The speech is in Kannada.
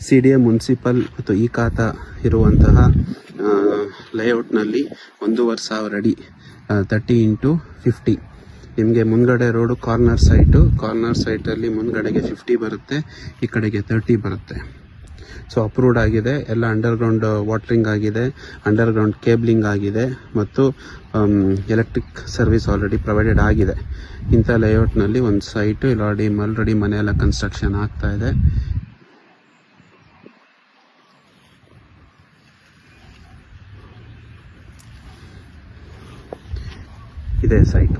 CDA ಮುನ್ಸಿಪಲ್ ಮತ್ತು ಈ ಖಾತಾ ಇರುವಂತಹ ಲೇಔಟ್ನಲ್ಲಿ 1,500 ಅಡಿ 30x50. ನಿಮಗೆ ಮುಂದ್ಗಡೆ ರೋಡು ಕಾರ್ನರ್ ಸೈಟಲ್ಲಿ ಮುಂದ್ಗಡೆಗೆ 50 ಬರುತ್ತೆ, ಈ ಕಡೆಗೆ 30 ಬರುತ್ತೆ. ಸೊ ಅಪ್ರೂವ್ಡ್ ಆಗಿದೆ, ಎಲ್ಲ ಅಂಡರ್ಗ್ರೌಂಡ್ ವಾಟ್ರಿಂಗ್ ಆಗಿದೆ, ಅಂಡರ್ಗ್ರೌಂಡ್ ಕೇಬ್ಲಿಂಗ್ ಆಗಿದೆ ಮತ್ತು ಎಲೆಕ್ಟ್ರಿಕ್ ಸರ್ವಿಸ್ ಆಲ್ರೆಡಿ ಪ್ರೊವೈಡೆಡ್ ಆಗಿದೆ. ಇಂಥ ಲೇಔಟ್ನಲ್ಲಿ ಒಂದು ಸೈಟು ಇಲ್ಲಿ ಆಲ್ರೆಡಿ ಮನೆ ಎಲ್ಲ ಕನ್ಸ್ಟ್ರಕ್ಷನ್ ಆಗ್ತಾ ಇದೆ. ಇದೇ ಸೈಟು.